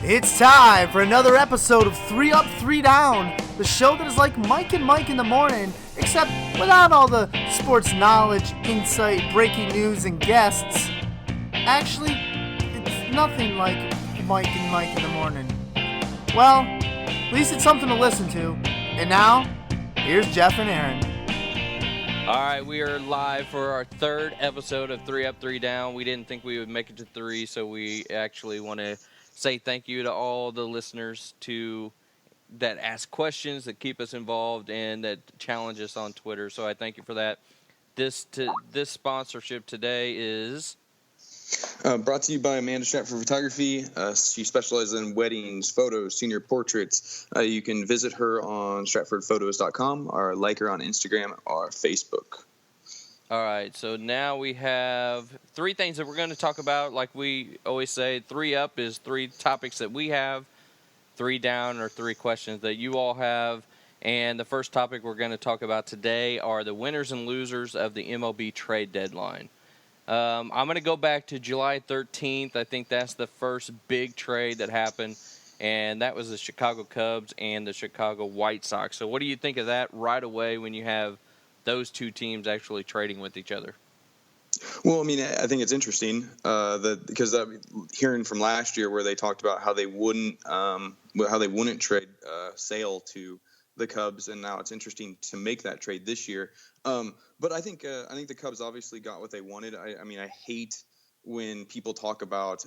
It's time for another episode of 3up3down, the show that is like Mike and Mike in the morning, except without all the sports knowledge, insight, breaking news, and guests. Actually, it's nothing like Mike and Mike in the morning. Well, at least it's something to listen to. And now, here's Jeff and Aaron. All right, we are live for our third episode of 3up3down. We didn't think we would make it to 3, so we actually want to say thank you to all the listeners that ask questions, that keep us involved, and that challenge us on Twitter. So I thank you for that. This sponsorship today is brought to you by Amanda Stratford Photography. She specializes in weddings, photos, senior portraits. You can visit her on stratfordphotos.com or like her on Instagram or Facebook. All right, so now we have 3 things that we're going to talk about. Like we always say, 3 up is 3 topics that we have, 3 down are 3 questions that you all have. And the first topic we're going to talk about today are the winners and losers of the MLB Trade Deadline. I'm going to go back to July 13th. I think that's the first big trade that happened, and that was the Chicago Cubs and the Chicago White Sox. So what do you think of that right away when you have those 2 teams actually trading with each other? Well, I mean, I think it's interesting because hearing from last year where they talked about how they wouldn't trade Sale to the Cubs, and now it's interesting to make that trade this year. But I think the Cubs obviously got what they wanted. I mean, I hate when people talk about,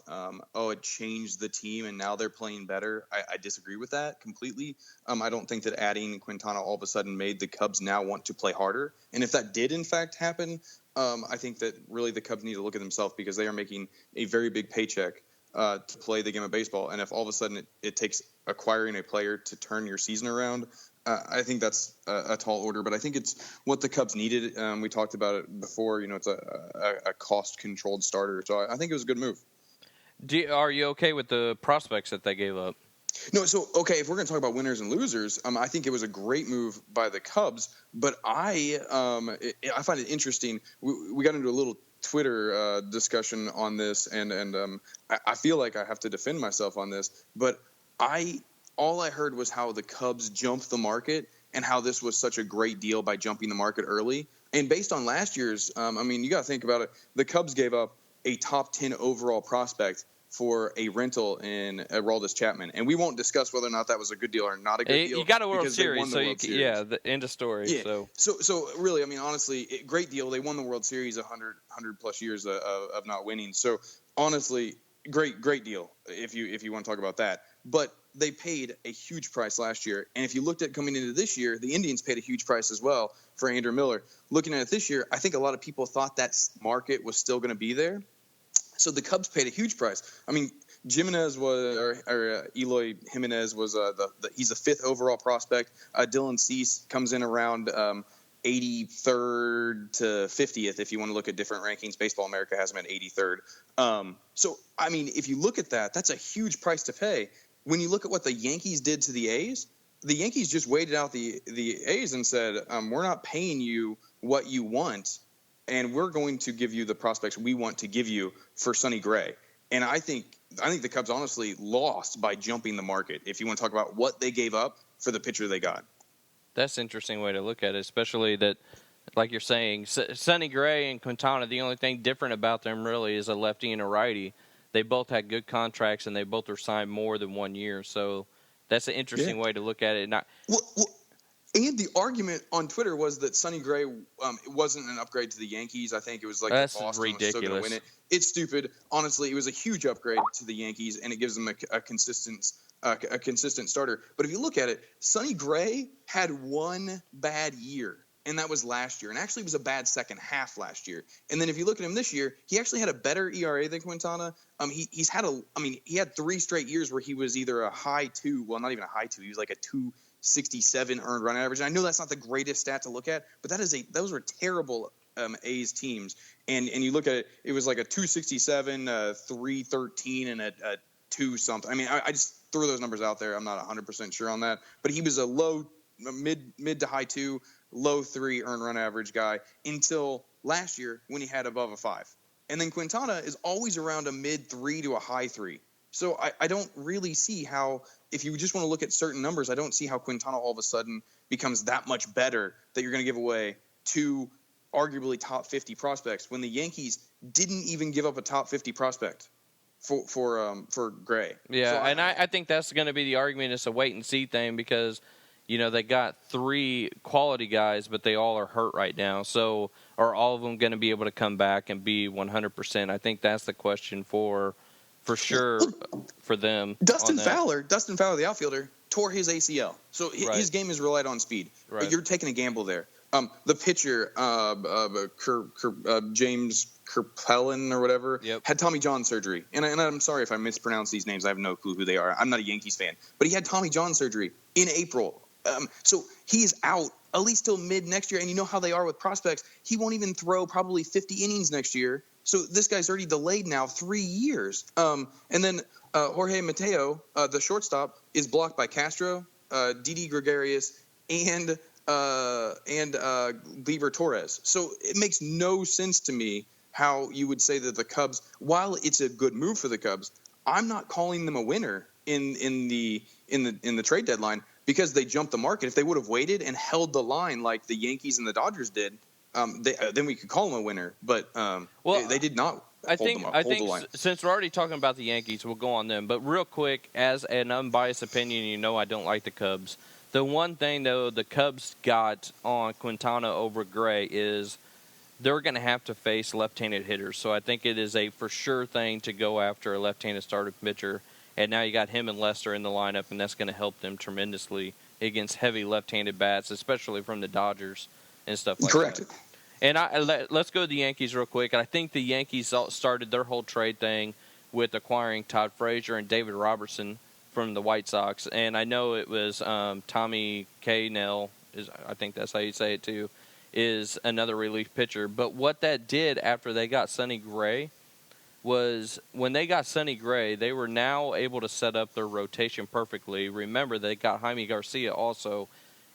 it changed the team and now they're playing better. I disagree with that completely. I don't think that adding Quintana all of a sudden made the Cubs now want to play harder. And if that did in fact happen, I think that really the Cubs need to look at themselves because they are making a very big paycheck to play the game of baseball. And if all of a sudden it takes acquiring a player to turn your season around, I think that's a tall order, but I think it's what the Cubs needed. We talked about it before. You know, it's a cost-controlled starter, so I think it was a good move. Are you okay with the prospects that they gave up? No, so, okay, if we're going to talk about winners and losers, I think it was a great move by the Cubs, but I find it interesting. We got into a little Twitter discussion on this, and I feel like I have to defend myself on this, but all I heard was how the Cubs jumped the market and how this was such a great deal by jumping the market early. And based on last year's, you got to think about it. The Cubs gave up a top 10 overall prospect for a rental in Aroldis Chapman. And we won't discuss whether or not that was a good deal or not a good deal. You got a World Series, so the end of story. Yeah. So really, honestly, great deal. They won the World Series 100 plus years of not winning. So honestly, great deal if you want to talk about that. But they paid a huge price last year. And if you looked at coming into this year, the Indians paid a huge price as well for Andrew Miller. Looking at it this year, I think a lot of people thought that market was still going to be there. So the Cubs paid a huge price. I mean, Jimenez Eloy Jimenez was he's a 5th overall prospect. Dylan Cease comes in around 83rd to 50th if you want to look at different rankings. Baseball America has him at 83rd. So, I mean, if you look at that, that's a huge price to pay. When you look at what the Yankees did to the A's just waited out the A's and said, we're not paying you what you want, and we're going to give you the prospects we want to give you for Sonny Gray. And I think the Cubs honestly lost by jumping the market, if you want to talk about what they gave up for the pitcher they got. That's an interesting way to look at it, especially that, like you're saying, Sonny Gray and Quintana, the only thing different about them really is a lefty and a righty. They both had good contracts, and they both were signed more than 1 year. So that's an interesting way to look at it. And the argument on Twitter was that Sonny Gray wasn't an upgrade to the Yankees. I think it was like that's Boston ridiculous. Was still going to win it. It's stupid. Honestly, it was a huge upgrade to the Yankees, and it gives them a consistent starter. But if you look at it, Sonny Gray had 1 bad year, and that was last year. And actually, it was a bad second half last year. And then if you look at him this year, he actually had a better ERA than Quintana. He had 3 straight years where he was either a high 2, well, not even a high 2. He was like a 267 earned run average. And I know that's not the greatest stat to look at, but those were terrible A's teams. And you look at it, it was like a 267, 313, and a 2 something. I mean, I just threw those numbers out there. I'm not 100% sure on that, but he was a mid to high 2, low 3 earned run average guy until last year when he had above a 5. And then Quintana is always around a mid 3 to a high 3. So I don't really see how, if you just want to look at certain numbers, I don't see how Quintana all of a sudden becomes that much better that you're going to give away two arguably top 50 prospects when the Yankees didn't even give up a top 50 prospect for Gray. Yeah, so and I think that's going to be the argument. It's a wait-and-see thing because, they got 3 quality guys, but they all are hurt right now. So are all of them going to be able to come back and be 100%? I think that's the question for sure for them. Dustin Fowler, the outfielder, tore his ACL. So his game is relied on speed. Right. You're taking a gamble there. The pitcher, James Kerpellen or whatever, had Tommy John surgery. And I'm sorry if I mispronounce these names. I have no clue who they are. I'm not a Yankees fan. But he had Tommy John surgery in April. So he's out at least till mid next year. And you know how they are with prospects. He won't even throw probably 50 innings next year. So this guy's already delayed now 3 years. And then Jorge Mateo, the shortstop, is blocked by Castro, Didi Gregorius, and Gleyber Torres. So it makes no sense to me how you would say that the Cubs, while it's a good move for the Cubs, I'm not calling them a winner in the trade deadline because they jumped the market. If they would have waited and held the line like the Yankees and the Dodgers did, then we could call them a winner. But they did not. I think since we're already talking about the Yankees, we'll go on them. But real quick, as an unbiased opinion, I don't like the Cubs. The one thing, though, the Cubs got on Quintana over Gray is they're going to have to face left-handed hitters. So I think it is a for sure thing to go after a left-handed starting pitcher. And now you got him and Lester in the lineup, and that's going to help them tremendously against heavy left-handed bats, especially from the Dodgers and stuff like Correct. that. And let's go to the Yankees real quick. And I think the Yankees started their whole trade thing with acquiring Todd Frazier and David Robertson from the White Sox. And I know it was Tommy Kahnle, I think that's how you say it too, is another relief pitcher. But what that did after they got Sonny Gray was when they got Sonny Gray, they were now able to set up their rotation perfectly. Remember, they got Jaime Garcia also.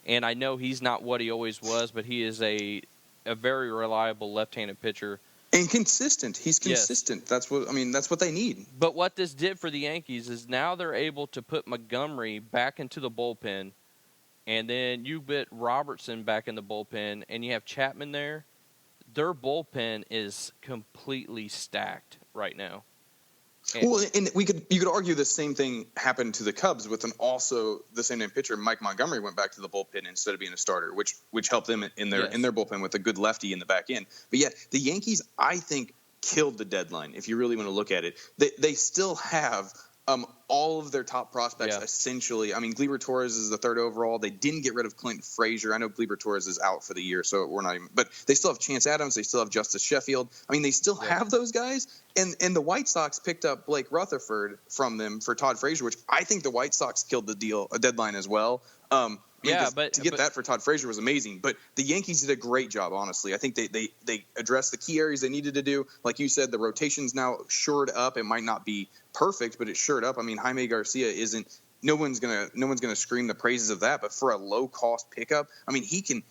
And I know he's not what he always was, but he is a very reliable left-handed pitcher. And consistent. He's consistent. Yes. That's what they need. But what this did for the Yankees is now they're able to put Montgomery back into the bullpen, and then you put Robertson back in the bullpen, and you have Chapman there. Their bullpen is completely stacked right now. And you could argue the same thing happened to the Cubs with also the same name pitcher. Mike Montgomery went back to the bullpen instead of being a starter, which helped them in their bullpen with a good lefty in the back end. But yeah, the Yankees, I think, killed the deadline. If you really want to look at it, they still have all of their top prospects essentially. I mean, Gleyber Torres is the 3rd overall. They didn't get rid of Clinton Frazier. I know Gleyber Torres is out for the year, so we're not even. But they still have Chance Adams. They still have Justice Sheffield. I mean, they still have those guys. And the White Sox picked up Blake Rutherford from them for Todd Frazier, which I think the White Sox killed a deadline as well. But to get that for Todd Frazier was amazing. But the Yankees did a great job, honestly. I think they addressed the key areas they needed to do. Like you said, the rotation's now shored up. It might not be perfect, but it's shored up. I mean, Jaime Garcia isn't. No one's gonna scream the praises of that. But for a low cost pickup, I mean, he can.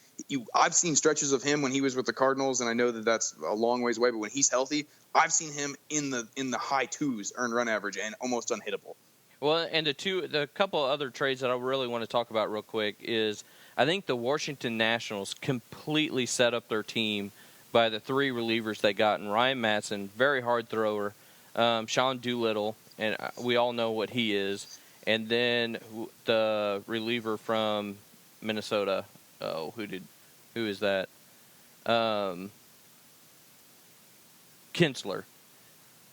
I've seen stretches of him when he was with the Cardinals, and I know that that's a long ways away. But when he's healthy, I've seen him in the high 2s earned run average and almost unhittable. Well, and the couple of other trades that I really want to talk about real quick is I think the Washington Nationals completely set up their team by the 3 relievers they got. And Ryan Madson, very hard thrower. Sean Doolittle, and we all know what he is. And then the reliever from Minnesota. Oh, who is that? Kinsler.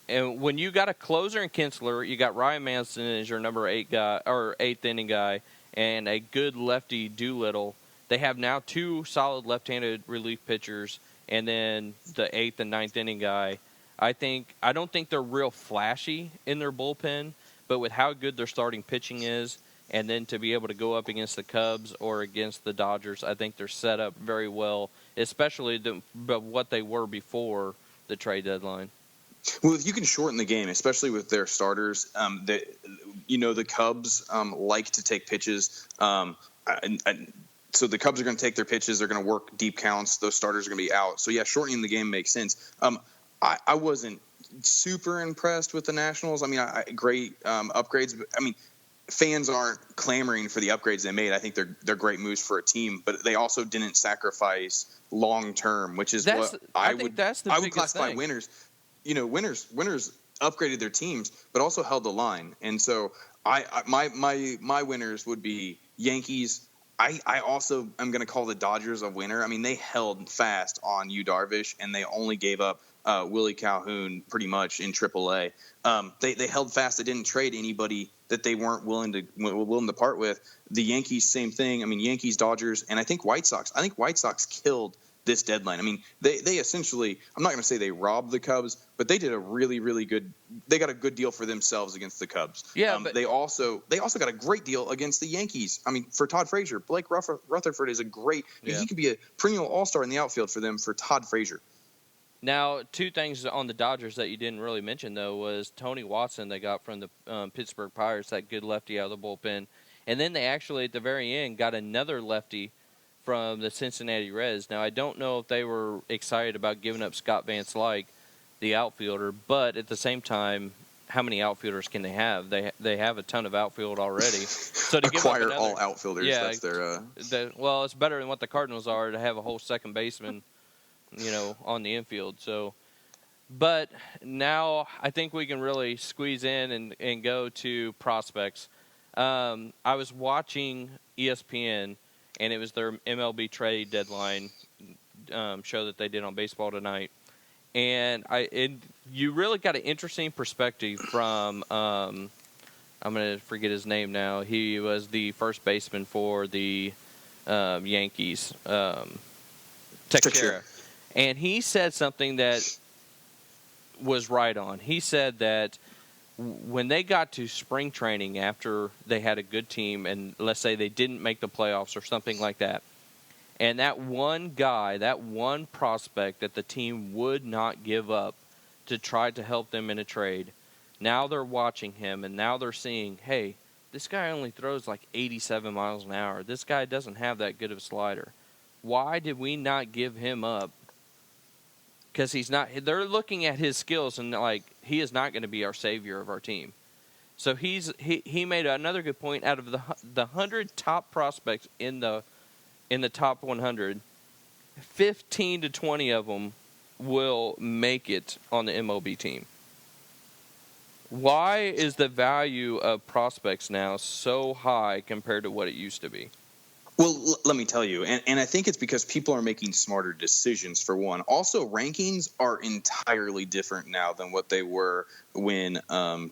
And when you got a closer in Kinsler, you got Ryan Manson as your number 8 guy or 8th inning guy, and a good lefty Doolittle. They have now 2 solid left-handed relief pitchers, and then the 8th and 9th inning guy. I don't think they're real flashy in their bullpen, but with how good their starting pitching is, and then to be able to go up against the Cubs or against the Dodgers, I think they're set up very well, especially what they were before the trade deadline. Well, if you can shorten the game, especially with their starters, the Cubs like to take pitches. So the Cubs are going to take their pitches. They're going to work deep counts. Those starters are going to be out. So, yeah, shortening the game makes sense. I wasn't super impressed with the Nationals. I mean, great upgrades. But, I mean, fans aren't clamoring for the upgrades they made. I think they're great moves for a team, but they also didn't sacrifice long term, which is what I would classify thing. winners. Winners upgraded their teams, but also held the line. And so my winners would be Yankees. I also am going to call the Dodgers a winner. I mean, they held fast on Yu Darvish, and they only gave up Willie Calhoun pretty much in AAA. They held fast. They didn't trade anybody that they weren't willing to part with. The Yankees, same thing. I mean, Yankees, Dodgers, and I think White Sox. I think White Sox killed this deadline. I mean, they essentially, I'm not going to say they robbed the Cubs, but they did a really, really good. They got a good deal for themselves against the Cubs. Yeah, but they also got a great deal against the Yankees. I mean, for Todd Frazier, Blake Rutherford is a great. Yeah. He could be a perennial all-star in the outfield for them. For Todd Frazier. Now, two things on the Dodgers that you didn't really mention, though, was Tony Watson they got from the Pittsburgh Pirates, that good lefty out of the bullpen. And then they actually, at the very end, got another lefty from the Cincinnati Reds. Now, I don't know if they were excited about giving up Scott Van Slyke, the outfielder, but at the same time, how many outfielders can they have? They have a ton of outfield already. So to acquire all outfielders, yeah, that's their... well, it's better than what the Cardinals are to have a whole second baseman, on the infield. So, but now I think we can really squeeze in and go to prospects. I was watching ESPN, and it was their MLB Trade Deadline show that they did on Baseball Tonight. And you really got an interesting perspective from, I'm going to forget his name now. He was the first baseman for the Yankees, Teixeira. And he said something that was right on. He said that when they got to spring training after they had a good team, and let's say they didn't make the playoffs or something like that, and that one guy, that one prospect that the team would not give up to try to help them in a trade, now they're watching him, and now they're seeing, hey, this guy only throws like 87 miles an hour. This guy doesn't have that good of a slider. Why did we not give him up? Because he's not. They're looking at his skills and like he is not going to be our savior of our team. So he made another good point. Out of the 100 top prospects in the top 100, 15 to 20 of them will make it on the MLB team. Why is the value of prospects now so high compared to what it used to be? Well, let me tell you, and I think it's because people are making smarter decisions, for one. Also, rankings are entirely different now than what they were when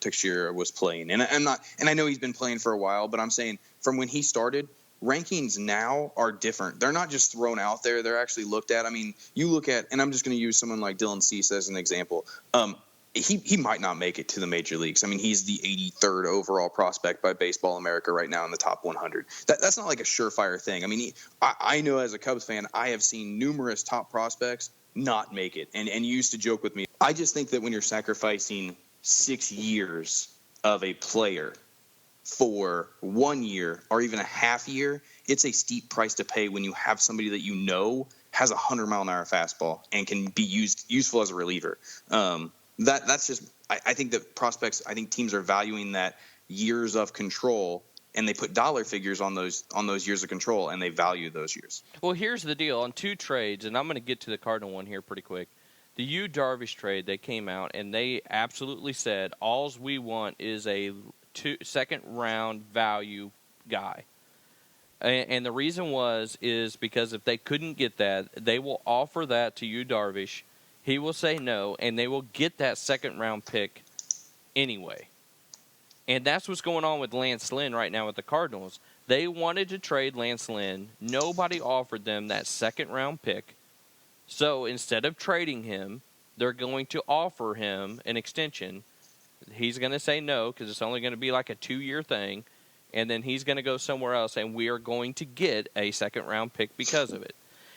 Teixeira was playing. And I know he's been playing for a while, but I'm saying from when he started, rankings now are different. They're not just thrown out there; they're actually looked at. I mean, you look at, and I'm just going to use someone like Dylan Cease as an example. He might not make it to the major leagues. I mean, he's the 83rd overall prospect by Baseball America right now in the top 100. That's not like a surefire thing. I mean, I know as a Cubs fan, I have seen numerous top prospects not make it. And you used to joke with me. I just think that when you're sacrificing 6 years of a player for 1 year or even a half year, it's a steep price to pay when you have somebody that you know has a 100-mile-an-hour fastball and can be useful as a reliever. That's just I think that prospects, I think teams are valuing that years of control, and they put dollar figures on those years of control, and they value those years. Well, here's the deal on two trades, and I'm going to get to the Cardinal one here pretty quick. The Yu Darvish trade, they came out and they absolutely said all we want is a second round value guy. And the reason is because if they couldn't get that, they will offer that to Yu Darvish. He will say no, and they will get that second-round pick anyway. And that's what's going on with Lance Lynn right now with the Cardinals. They wanted to trade Lance Lynn. Nobody offered them that second-round pick. So instead of trading him, they're going to offer him an extension. He's going to say no because it's only going to be like a 2-year thing. And then he's going to go somewhere else, and we are going to get a second-round pick because of it.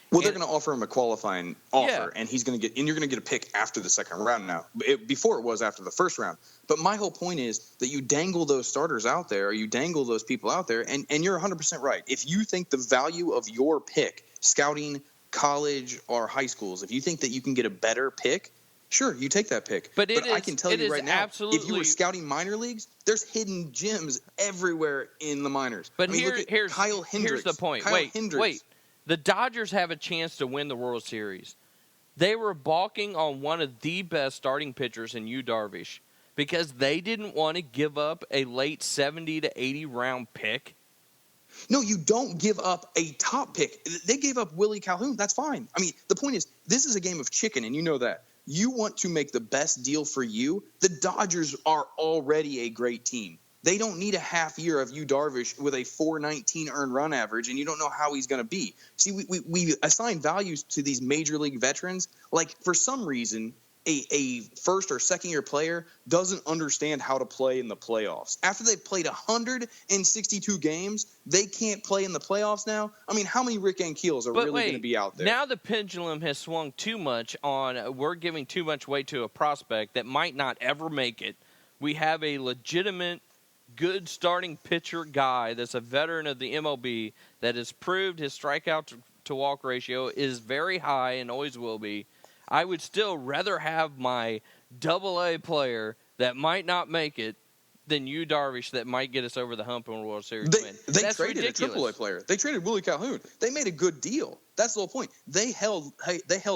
Well, they're going to offer him a qualifying offer, and he's going to you're going to get a pick after the second round now. Before it was after the first round. But my whole point is that you dangle those starters out there, or you dangle those people out there, and you're 100% right. If you think the value of your pick, scouting, college, or high schools, if you think that you can get a better pick, Sure, you take that pick. But I can tell you right now, absolutely, if you were scouting minor leagues, there's hidden gems everywhere in the minors. But look at here's Kyle Hendricks. Here's the point. Hendricks. Wait. The Dodgers have a chance to win the World Series. They were balking on one of the best starting pitchers in Yu Darvish because they didn't want to give up a late 70 to 80 round pick. No, you don't give up a top pick. They gave up Willie Calhoun. That's fine. I mean, the point is, this is a game of chicken, and you know that. You want to make the best deal for you. The Dodgers are already a great team. They don't need a half year of Yu Darvish with a 419 earned run average, and you don't know how he's going to be. See, we assign values to these major league veterans. Like, for some reason, a first or second year player doesn't understand how to play in the playoffs. After they've played 162 games, they can't play in the playoffs now. I mean, how many Rick Ankiels are really going to be out there? Now the pendulum has swung too much on we're giving too much weight to a prospect that might not ever make it. We have a legitimate, good starting pitcher guy that's a veteran of the MLB that has proved his strikeout to walk ratio is very high and always will be. I would still rather have my AA player that might not make it than Yu Darvish that might get us over the hump in a World Series win. They That's traded ridiculous. a AAA player. They traded Willie Calhoun. They made a good deal. That's the whole point. They held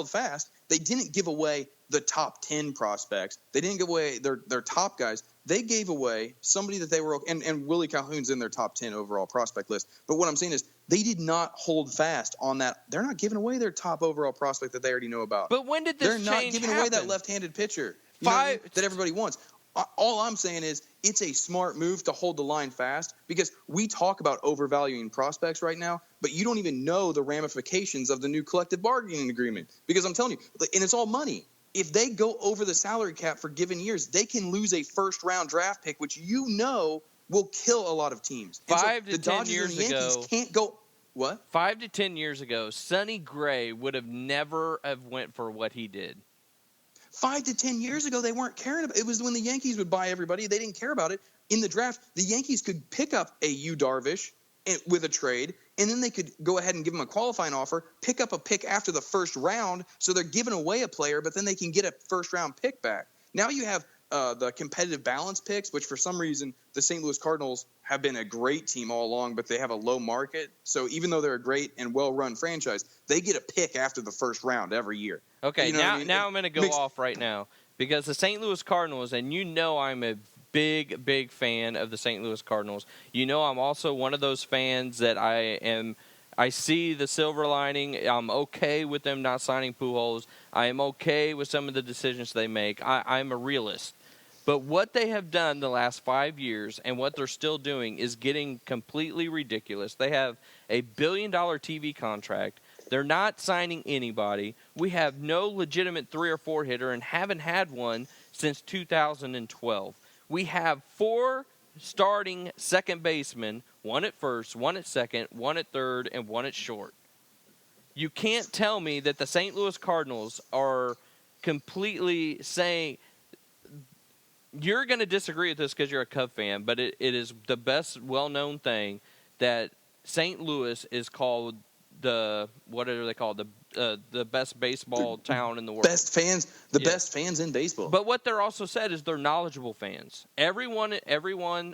fast. They didn't give away the top 10 prospects. They didn't give away their top guys. They gave away somebody that they were – and Willie Calhoun's in their top 10 overall prospect list. But what I'm saying is they did not hold fast on that. They're not giving away their top overall prospect that they already know about. But when did this change happen? They're not giving away that left-handed pitcher that everybody wants. All I'm saying is it's a smart move to hold the line fast because we talk about overvaluing prospects right now, but you don't even know the ramifications of the new collective bargaining agreement because I'm telling you, and it's all money. If they go over the salary cap for given years, they can lose a first-round draft pick, which will kill a lot of teams. 5 to 10 Dodgers years and the Yankees ago, can't go. What? 5 to 10 years ago, Sonny Gray would have never have went for what he did. 5 to 10 years ago, they weren't caring about it. It was when the Yankees would buy everybody. They didn't care about it. In the draft, the Yankees could pick up a Yu Darvish with a trade, and then they could go ahead and give him a qualifying offer, pick up a pick after the first round, so they're giving away a player, but then they can get a first-round pick back. Now you have the competitive balance picks, which for some reason the St. Louis Cardinals have been a great team all along, but they have a low market. So even though they're a great and well-run franchise, they get a pick after the first round every year. Okay, you know now I'm going to go off right now because the St. Louis Cardinals, and you know I'm a big fan of the St. Louis Cardinals. You know I'm also one of those fans that I see the silver lining. I'm okay with them not signing Pujols. I am okay with some of the decisions they make. I'm a realist. But what they have done the last 5 years and what they're still doing is getting completely ridiculous. They have a $1 billion TV contract. They're not signing anybody. We have no legitimate 3 or 4 hitter and haven't had one since 2012. We have 4 starting second basemen, 1 at first, 1 at second, 1 at third, and 1 at short. You can't tell me that the St. Louis Cardinals are completely saying – you're going to disagree with this because you're a Cub fan, but it is the best well-known thing that St. Louis is called what are they called? The best baseball town in the world. Best fans in baseball. But what they're also said is they're knowledgeable fans. Everyone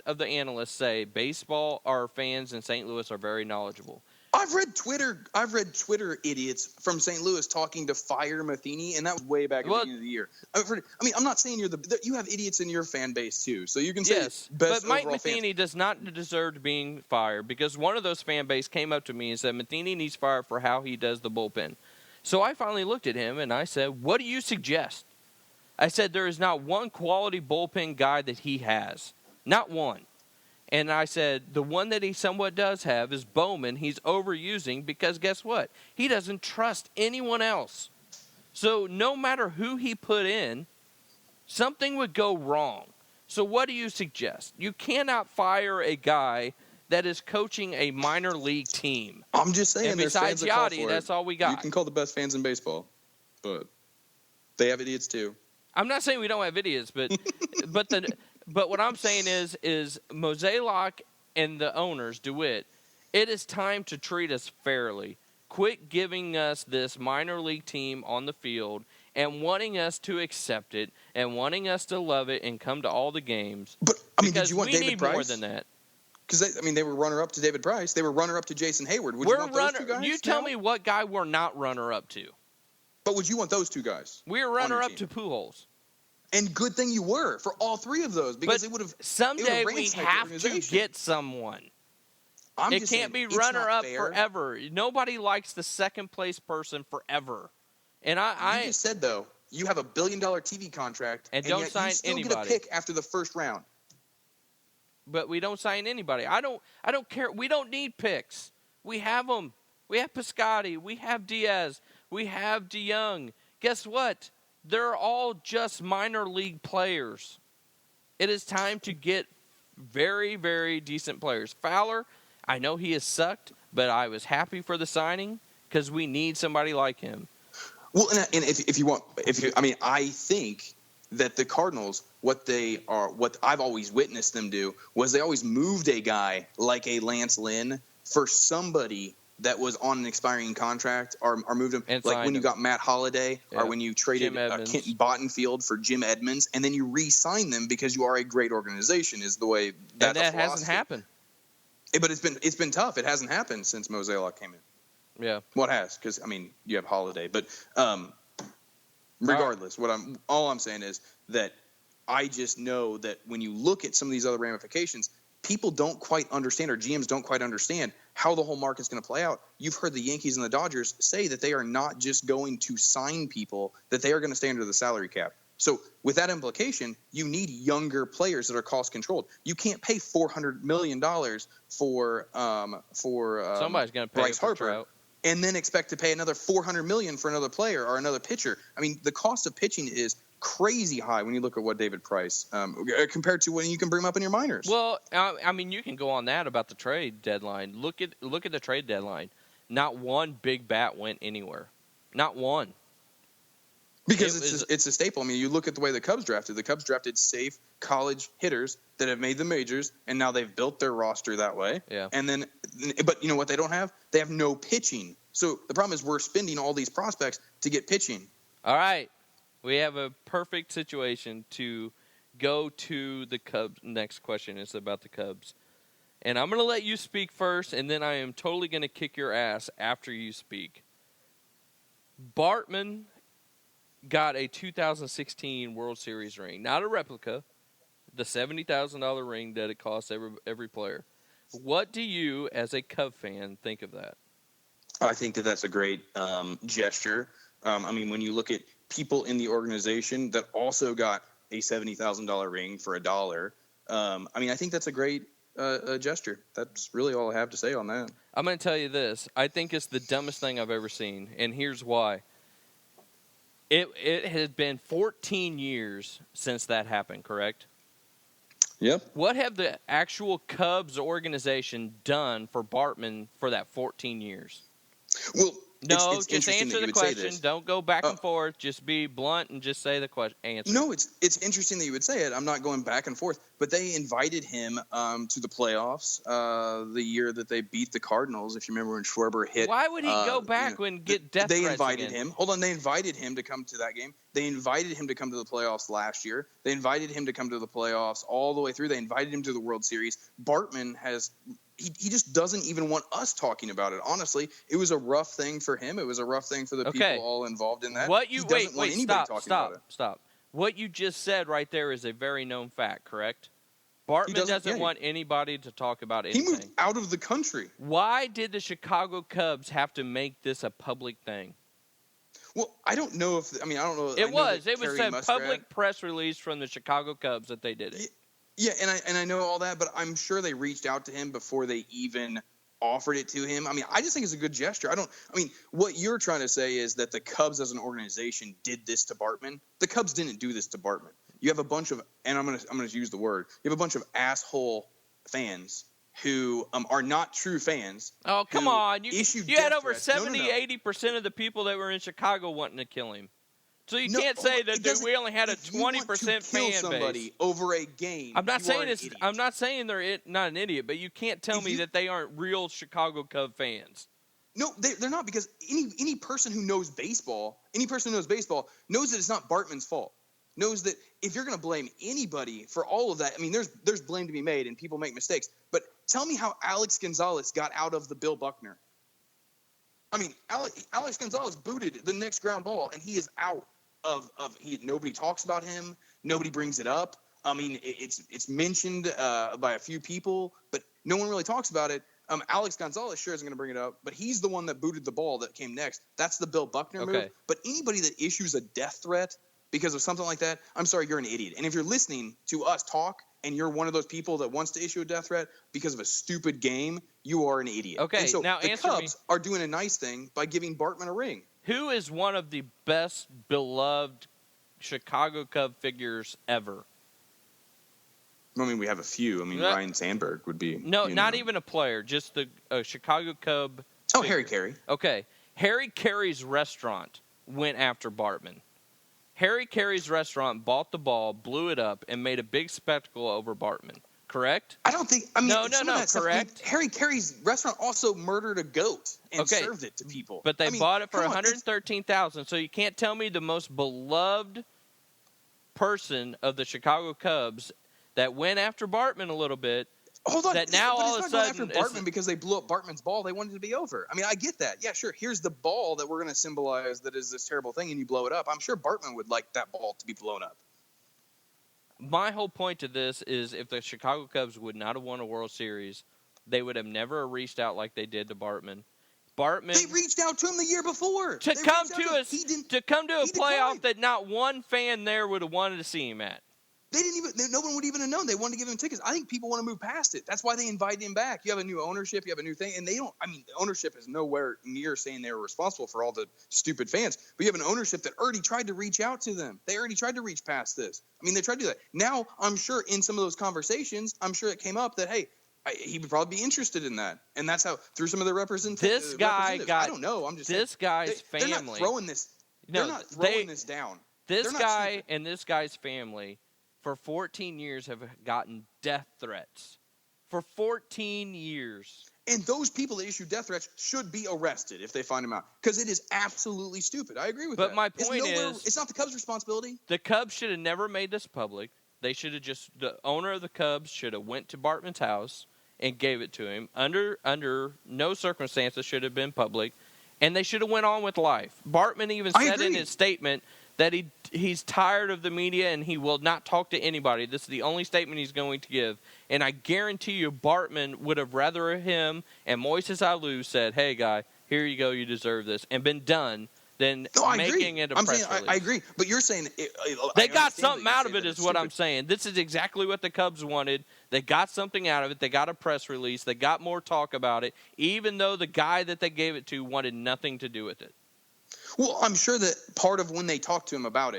of the analysts say baseball, our fans in St. Louis are very knowledgeable. I've read Twitter idiots from St. Louis talking to fire Matheny, and that was way back at the beginning of the year. I'm not saying you have idiots in your fan base too, so you can say yes, best but Mike overall Matheny does not deserve being fired because one of those fan base came up to me and said Matheny needs fired for how he does the bullpen. So I finally looked at him and I said, "What do you suggest?" I said, "There is not one quality bullpen guy that he has, not one." And I said, the one that he somewhat does have is Bowman. He's overusing because guess what? He doesn't trust anyone else. So no matter who he put in, something would go wrong. So what do you suggest? You cannot fire a guy that is coaching a minor league team. I'm just saying, and besides Yachty, that's all we got. You can call the best fans in baseball, but they have idiots too. I'm not saying we don't have idiots, but But what I'm saying is Mozeliak and the owners, DeWitt, it is time to treat us fairly. Quit giving us this minor league team on the field and wanting us to accept it and wanting us to love it and come to all the games. But I mean, did you want we David need Price? More than that. Because they were runner-up to David Price. They were runner-up to Jason Hayward. Would you want those two guys? You tell me what guy we're not runner-up to. But would you want those two guys? We're runner-up to Pujols. And good thing you were for all three of those, because but someday we have to get someone. It can't be runner-up forever. Nobody likes the second-place person forever. And you just said, though, you have a $1 billion TV contract, and don't yet sign you still anybody. Get a pick after the first round. But we don't sign anybody. I don't care. We don't need picks. We have them. We have Piscotty. We have Diaz. We have DeYoung. Guess what? They're all just minor league players. It is time to get very, very decent players. Fowler, I know he has sucked, but I was happy for the signing because we need somebody like him. Well, and I think that the Cardinals, what I've always witnessed them do was they always moved a guy like a Lance Lynn for somebody that was on an expiring contract, or moved him, and like when you got Matt Holliday, or when you traded Kenton Bottenfield for Jim Edmonds, and then you re-sign them because you are a great organization. Is the way that hasn't happened. But it's been tough. It hasn't happened since Mozeliak came in. Yeah. What has? Because you have Holliday, but regardless, all I'm saying is that I just know that when you look at some of these other ramifications, people don't quite understand, or GMs don't quite understand how the whole market's going to play out. You've heard the Yankees and the Dodgers say that they are not just going to sign people, that they are going to stay under the salary cap. So with that implication, you need younger players that are cost controlled. You can't pay $400 million for somebody's going to pay Bryce Harper. Trout. And then expect to pay another $400 million for another player or another pitcher. I mean, the cost of pitching is crazy high when you look at what David Price compared to when you can bring him up in your minors. Well, I mean, you can go on that about the trade deadline. Look at the trade deadline. Not one big bat went anywhere. Not one. Because it's a staple. I mean, you look at the way the Cubs drafted. The Cubs drafted safe college hitters that have made the majors, and now they've built their roster that way. Yeah. But you know what they don't have? They have no pitching. So the problem is we're spending all these prospects to get pitching. All right. We have a perfect situation to go to the Cubs. Next question is about the Cubs. And I'm going to let you speak first, and then I am totally going to kick your ass after you speak. Bartman got a 2016 World Series ring. Not a replica. The $70,000 ring that it costs every player. What do you, as a Cub fan, think of that? I think that that's a great gesture. I mean, when you look at people in the organization that also got a $70,000 ring for $1, I mean, I think that's a great gesture. That's really all I have to say on that. I'm going to tell you this. I think it's the dumbest thing I've ever seen, and here's why. It has been 14 years since that happened, correct? Yep. What have the actual Cubs organization done for Bartman for that 14 years? Well, no, it's just answer the question. Don't go back and forth. Just be blunt and just say the answer. No, it's interesting that you would say it. I'm not going back and forth. But they invited him to the playoffs the year that they beat the Cardinals, if you remember when Schwarber hit. Why would he go back and get death threats They invited again? him. Hold on. They invited him to come to that game. They invited him to come to the playoffs last year. They invited him to come to the playoffs all the way through. They invited him to the World Series. Bartman has – he just doesn't even want us talking about it. Honestly, it was a rough thing for him. It was a rough thing for the people all involved in that. Stop. What you just said right there is a very known fact, correct? Bartman doesn't want anybody to talk about anything. He moved out of the country. Why did the Chicago Cubs have to make this a public thing? Well, I don't know if – I don't know. It was a public press release from the Chicago Cubs that they did it. Yeah, and I know all that, but I'm sure they reached out to him before they even offered it to him. I mean, I just think it's a good gesture. What you're trying to say is that the Cubs as an organization did this to Bartman. The Cubs didn't do this to Bartman. You have a bunch of, and I'm gonna use the word, you have a bunch of asshole fans who are not true fans. Oh, come on. You had over threats. 80% of the people that were in Chicago wanting to kill him. So you can't say that we only had a 20% fan base over a game. I'm not saying they're not an idiot, but you can't tell me that they aren't real Chicago Cub fans. No, they're not, because any person who knows baseball, knows that it's not Bartman's fault. Knows that if you're going to blame anybody for all of that, I mean, there's blame to be made and people make mistakes. But tell me how Alex Gonzalez got out of the Bill Buckner. I mean, Alex Gonzalez booted the next ground ball, and he is out of nobody talks about him. Nobody brings it up. I mean, it's mentioned by a few people, but no one really talks about it. Alex Gonzalez sure isn't going to bring it up, but he's the one that booted the ball that came next. That's the Bill Buckner move. But anybody that issues a death threat because of something like that, I'm sorry, you're an idiot. And if you're listening to us talk and you're one of those people that wants to issue a death threat because of a stupid game, you are an idiot. Okay, and so now the Cubs are doing a nice thing by giving Bartman a ring. Who is one of the best beloved Chicago Cub figures ever? I mean, we have a few. I mean, Ryan Sandberg would be. No, not even a player, just the Chicago Cub. Oh, Harry Carey. Okay. Harry Carey's restaurant went after Bartman. Harry Carey's restaurant bought the ball, blew it up, and made a big spectacle over Bartman. Correct? I don't think. I mean, no, correct. Stuff, I mean, Harry Carey's restaurant also murdered a goat and served it to people. But they bought it for $113,000. So you can't tell me the most beloved person of the Chicago Cubs that went after Bartman a little bit. Hold on. That now all of a sudden going after Bartman because they blew up Bartman's ball. They wanted it to be over. I mean, I get that. Yeah, sure. Here's the ball that we're going to symbolize that is this terrible thing, and you blow it up. I'm sure Bartman would like that ball to be blown up. My whole point to this is if the Chicago Cubs would not have won a World Series, they would have never reached out like they did to Bartman. They reached out to him the year before. To come to a playoff that not one fan there would have wanted to see him at. No one would even have known. They wanted to give him tickets. I think people want to move past it. That's why they invited him back. You have a new ownership. You have a new thing. And the ownership is nowhere near saying they were responsible for all the stupid fans. But you have an ownership that already tried to reach out to them. They already tried to reach past this. I mean, they tried to do that. Now, I'm sure in some of those conversations, it came up that, hey, he would probably be interested in that. And that's how, through some of the representatives. I don't know. I'm just this guy's family. They're not throwing this. They're not throwing this down. This guy and this guy's family for 14 years have gotten death threats. For 14 years. And those people that issue death threats should be arrested if they find them out. Because it is absolutely stupid. I agree with that. But my point is, it's not the Cubs' responsibility. The Cubs should have never made this public. They should have the owner of the Cubs should have went to Bartman's house and gave it to him. Under no circumstances should have been public. And they should have went on with life. Bartman even said in his statement that he's tired of the media and he will not talk to anybody. This is the only statement he's going to give. And I guarantee you Bartman would have rather him and Moises Alou said, hey, guy, here you go, you deserve this, and been done than making it a press release. I agree, but you're saying they got something out of it is what I'm saying. This is exactly what the Cubs wanted. They got something out of it. They got a press release. They got more talk about it, even though the guy that they gave it to wanted nothing to do with it. Well, I'm sure that part of when they talked to him about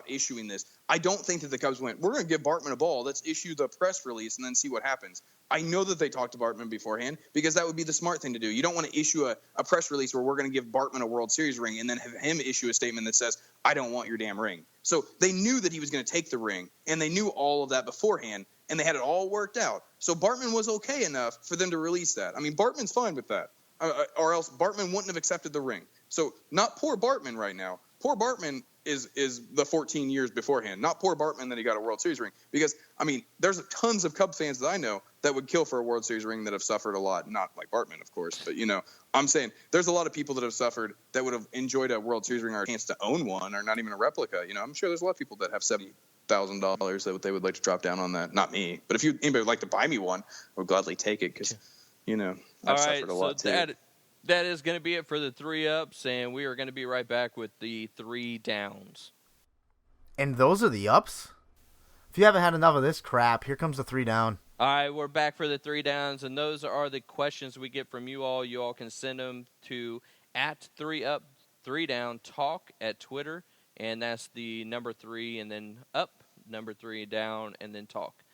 issuing this, I don't think that the Cubs went, we're going to give Bartman a ball. Let's issue the press release and then see what happens. I know that they talked to Bartman beforehand because that would be the smart thing to do. You don't want to issue a press release where we're going to give Bartman a World Series ring and then have him issue a statement that says, I don't want your damn ring. So they knew that he was going to take the ring, and they knew all of that beforehand, and they had it all worked out. So Bartman was okay enough for them to release that. I mean, Bartman's fine with that, or else Bartman wouldn't have accepted the ring. So not poor Bartman right now. Poor Bartman is the 14 years beforehand. Not poor Bartman that he got a World Series ring. Because, I mean, there's tons of Cub fans that I know that would kill for a World Series ring that have suffered a lot. Not like Bartman, of course. But, I'm saying there's a lot of people that have suffered that would have enjoyed a World Series ring or a chance to own one or not even a replica. I'm sure there's a lot of people that have $70,000 that they would like to drop down on that. Not me. But if anybody would like to buy me one, I would gladly take it because, I've suffered a lot too. That is going to be it for the 3-ups, and we are going to be right back with the 3 downs. And those are the ups? If you haven't had enough of this crap, here comes the 3 down. All right, we're back for the 3 downs, and those are the questions we get from you all. You all can send them to @3up3down talk at Twitter, and that's the number 3 and then up, number 3 down, and then talk.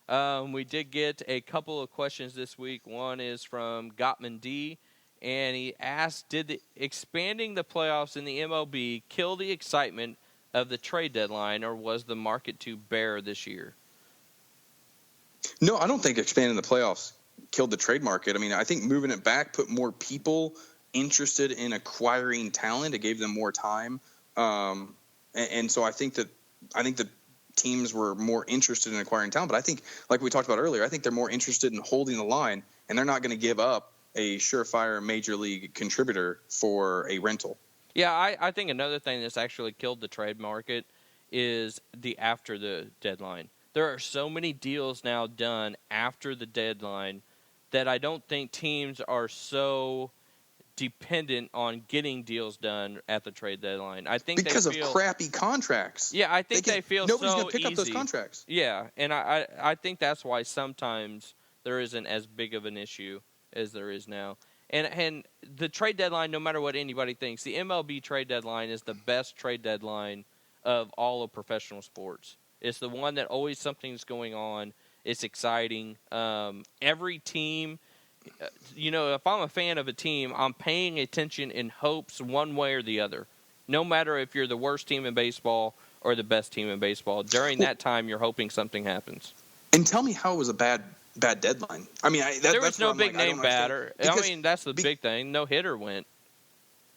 We did get a couple of questions this week. One is from Gottman D., and he asked, did expanding the playoffs in the MLB kill the excitement of the trade deadline, or was the market too bare this year? No, I don't think expanding the playoffs killed the trade market. I mean, I think moving it back put more people interested in acquiring talent. It gave them more time. And so I think that teams were more interested in acquiring talent. But I think, like we talked about earlier, I think they're more interested in holding the line, and they're not going to give up a surefire major league contributor for a rental. Yeah, I think another thing that's actually killed the trade market is after the deadline. There are so many deals now done after the deadline that I don't think teams are so dependent on getting deals done at the trade deadline. I think because of crappy contracts. Yeah, I think they feel nobody's so going to pick easy. up those contracts. Yeah, and I think that's why sometimes there isn't as big of an issue as there is now. And the trade deadline, no matter what anybody thinks, the MLB Trade Deadline is the best trade deadline of all of professional sports. It's the one that always something's going on. It's exciting. Every team, if I'm a fan of a team, I'm paying attention in hopes one way or the other. No matter if you're the worst team in baseball or the best team in baseball, during that time, you're hoping something happens. And tell me how it was a bad deadline. I mean, there was no big name batter. That's the big thing. No hitter went.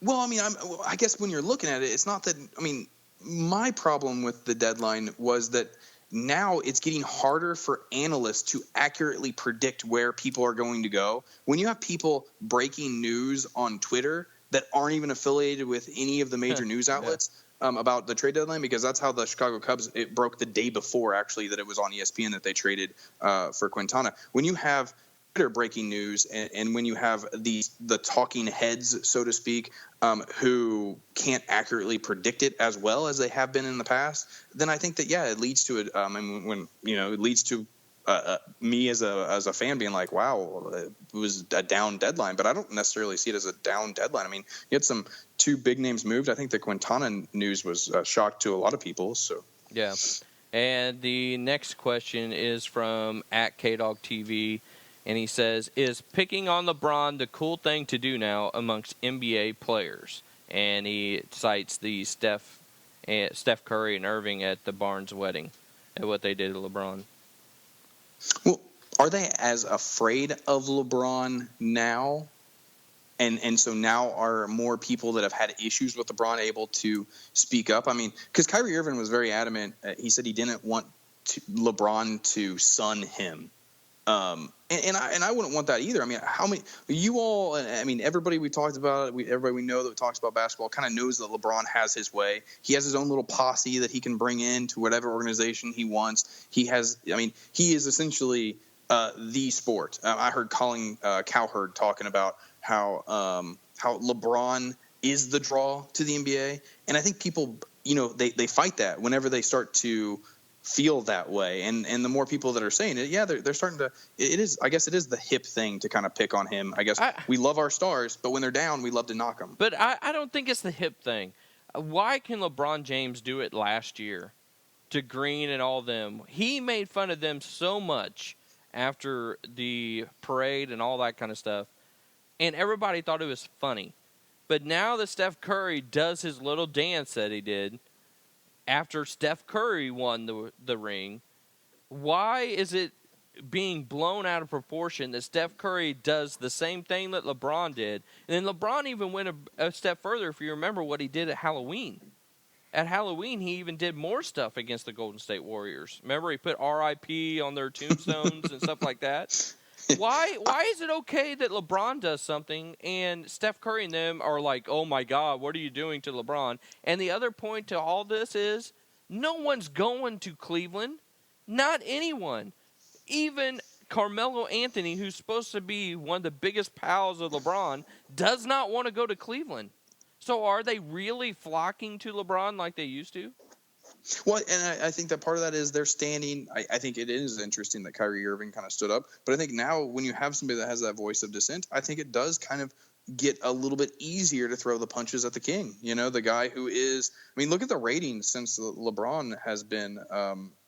Well, I mean, I guess when you're looking at it, it's not that. I mean, my problem with the deadline was that now it's getting harder for analysts to accurately predict where people are going to go. When you have people breaking news on Twitter that aren't even affiliated with any of the major news outlets about the trade deadline, because that's how the Chicago Cubs, it broke the day before, actually, that it was on ESPN that they traded for Quintana. When you have Twitter breaking news and when you have the talking heads, so to speak, who can't accurately predict it as well as they have been in the past, then I think that, it leads to it. It leads to me as a fan being like, wow, it was a down deadline, but I don't necessarily see it as a down deadline. I mean, you had two big names moved. I think the Quintana news was a shock to a lot of people. So yeah. And the next question is from @KDogTV. And he says, is picking on LeBron the cool thing to do now amongst NBA players? And he cites the Steph Curry and Irving at the Barnes wedding and what they did to LeBron. Well, are they as afraid of LeBron now? And so now are more people that have had issues with LeBron able to speak up? I mean, because Kyrie Irving was very adamant. He said he didn't want LeBron to son him. And I wouldn't want that either. I mean, how many you all? I mean, everybody we talked about, everybody we know that talks about basketball kind of knows that LeBron has his way. He has his own little posse that he can bring in to whatever organization he wants. He has. I mean, he is essentially the sport. I heard Colin Cowherd talking about how LeBron is the draw to the NBA, and I think people, they fight that whenever they start to feel that way, and the more people that are saying it, they're starting to. I guess it is the hip thing to kind of pick on him. I guess we love our stars, but when they're down, we love to knock them. But I don't think it's the hip thing. Why can LeBron James do it last year to Green and all them? He made fun of them so much after the parade and all that kind of stuff, and everybody thought it was funny. But now that Steph Curry does his little dance that he did after Steph Curry won the ring, why is it being blown out of proportion that Steph Curry does the same thing that LeBron did? And then LeBron even went a step further, if you remember what he did at Halloween. At Halloween, he even did more stuff against the Golden State Warriors. Remember, he put RIP on their tombstones and stuff like that? Why is it okay that LeBron does something and Steph Curry and them are like, oh, my God, what are you doing to LeBron? And the other point to all this is no one's going to Cleveland. Not anyone. Even Carmelo Anthony, who's supposed to be one of the biggest pals of LeBron, does not want to go to Cleveland. So are they really flocking to LeBron like they used to? Well, and I think that part of that is they're standing. I think it is interesting that Kyrie Irving kind of stood up. But I think now when you have somebody that has that voice of dissent, I think it does kind of get a little bit easier to throw the punches at the king. The guy who is – I mean, look at the ratings since LeBron has been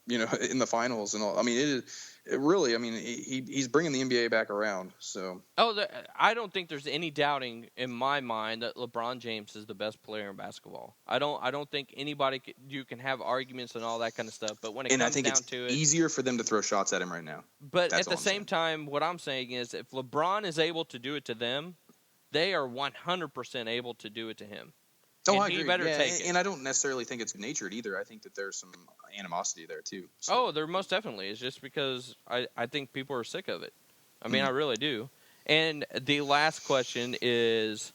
in the finals and all. I mean, he's bringing the NBA back around. So I don't think there's any doubting in my mind that LeBron James is the best player in basketball. I don't think you can have arguments and all that kind of stuff. But when it comes down to it, easier for them to throw shots at him right now. But at the same time, what I'm saying is, if LeBron is able to do it to them, they are 100% able to do it to him. Oh, and I agree. He better take it. And I don't necessarily think it's natured either. I think that there's some animosity there too. So. Oh, there most definitely is, just because I think people are sick of it. I mean, I really do. And the last question is,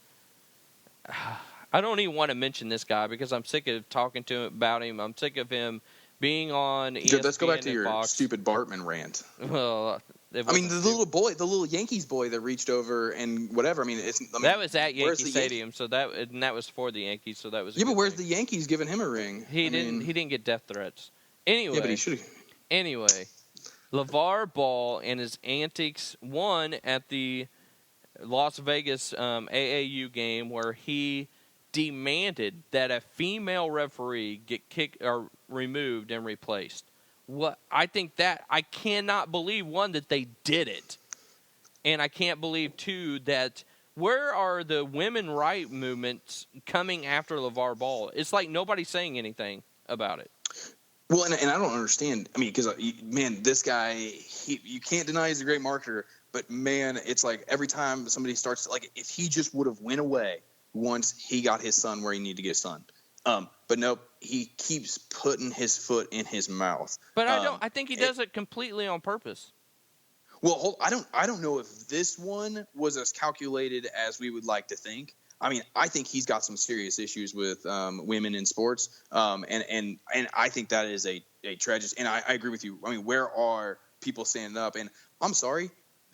I don't even want to mention this guy because I'm sick of talking to him about him. I'm sick of him being on ESPN. Let's go back to your Fox. stupid Bartman rant. Well, I mean, the little Yankees boy that reached over and whatever. I mean, that was at Yankee Stadium, so that was for the Yankees. So that was but where's the Yankees giving him a ring? He didn't get death threats. Anyway, yeah, but he should. Anyway, LeVar Ball and his antics won at the Las Vegas AAU game where he demanded that a female referee get kicked or removed and replaced. I cannot believe, one, that they did it, and I can't believe, two, that where are the women right movements coming after LeVar Ball? It's like nobody's saying anything about it. Well, and I don't understand. I mean, because man, this guy, you can't deny he's a great marketer, but man, it's like every time somebody starts, like if he just would have went away once he got his son where he needed to get his son. But nope, he keeps putting his foot in his mouth. But I think he does it completely on purpose. Well, I don't know if this one was as calculated as we would like to think. I mean, I think he's got some serious issues with women in sports, and I think that is a tragedy. And I agree with you. I mean, where are people standing up? And I'm sorry,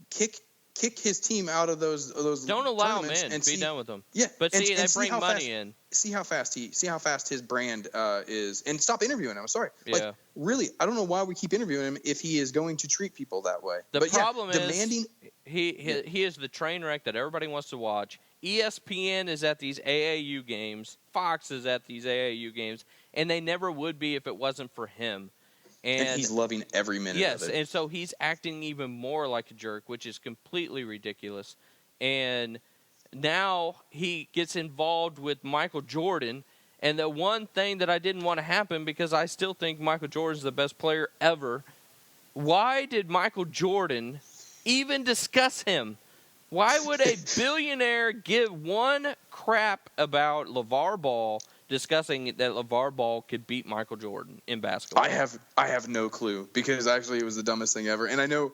kick his team out of those. Don't allow him in. And be done with them. Yeah, but they bring money in. See how fast his brand is, and stop interviewing him. I'm sorry. Yeah. Like, really, I don't know why we keep interviewing him if he is going to treat people that way. The problem is demanding. He is the train wreck that everybody wants to watch. ESPN is at these AAU games. Fox is at these AAU games, and they never would be if it wasn't for him. And he's loving every minute of it. Yes, and so he's acting even more like a jerk, which is completely ridiculous. And now he gets involved with Michael Jordan. And the one thing that I didn't want to happen, because I still think Michael Jordan is the best player ever, why did Michael Jordan even discuss him? Why would a billionaire give one crap about LeVar Ball, discussing that LeVar Ball could beat Michael Jordan in basketball? I have no clue, because actually it was the dumbest thing ever. And I know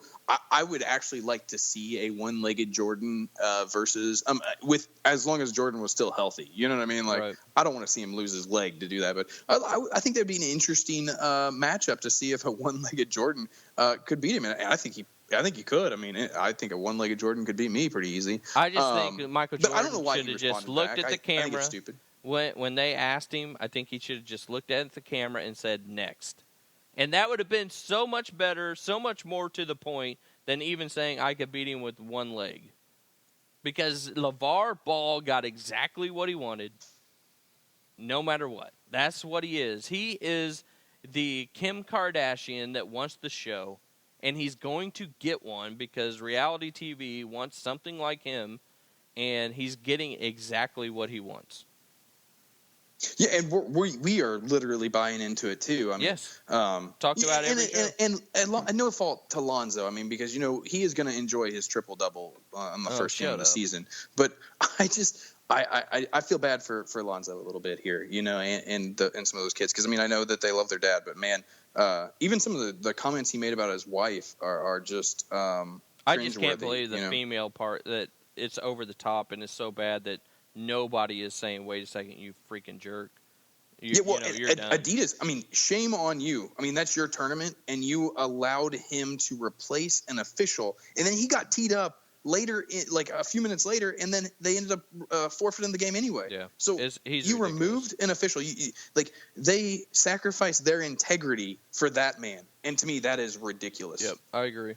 I would actually like to see a one-legged Jordan versus with as long as Jordan was still healthy. You know what I mean? Like, right. I don't want to see him lose his leg to do that, but I think that'd be an interesting matchup to see if a one-legged Jordan could beat him. And I think he could. I mean, I think a one-legged Jordan could beat me pretty easy. I just think that Michael Jordan should have just looked back. at the camera. I think it's stupid. When they asked him, I think he should have just looked at the camera and said, next. And that would have been so much better, so much more to the point than even saying I could beat him with one leg. Because LeVar Ball got exactly what he wanted, no matter what. That's what he is. He is the Kim Kardashian that wants the show. And he's going to get one because reality TV wants something like him, and he's getting exactly what he wants. Yeah, and we are literally buying into it too. I mean, yes. Talked about every show. And no fault to Lonzo. I mean, because he is going to enjoy his triple-double on the first game of the season. But I feel bad for Lonzo a little bit here, and some of those kids, because I know that they love their dad, but man. Even some of the comments he made about his wife are just I just can't believe the female part, that it's over the top and it's so bad that nobody is saying, wait a second, you freaking jerk. You're done. Adidas, shame on you. That's your tournament, and you allowed him to replace an official, and then he got teed up later, like a few minutes later, and then they ended up forfeiting the game anyway. Yeah. So he's you removed an official. They sacrificed their integrity for that man, and to me, that is ridiculous. Yep, I agree.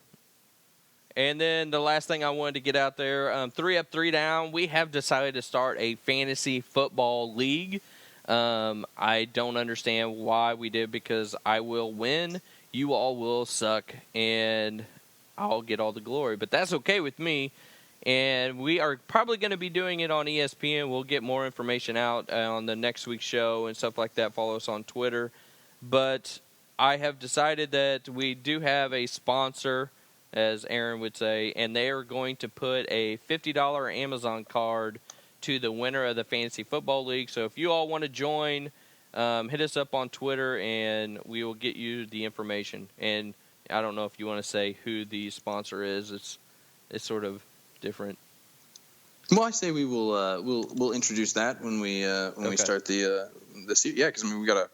And then the last thing I wanted to get out there, 3up3down, we have decided to start a fantasy football league. I don't understand why we did, because I will win, you all will suck, and I'll get all the glory. But that's okay with me. And we are probably going to be doing it on ESPN. We'll get more information out on the next week's show and stuff like that. Follow us on Twitter. But I have decided that we do have a sponsor as Aaron would say, and they are going to put a $50 Amazon card to the winner of the Fantasy Football League. So if you all want to join, hit us up on Twitter, and we will get you the information. And I don't know if you want to say who the sponsor is. It's sort of different. Well, I say we will we'll introduce that when we start the series. Yeah, because I mean we gotta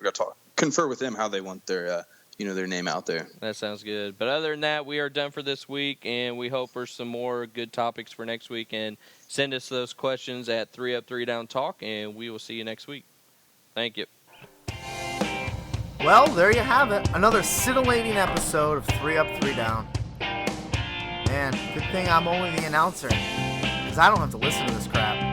confer with them how they want their their name out there. That sounds good. But other than that, we are done for this week, and we hope for some more good topics for next week. And send us those questions at 3up3down talk, and we will see you next week. Thank you. Well, there you have it. Another scintillating episode of 3up3down. Man, good thing I'm only the announcer, because I don't have to listen to this crap.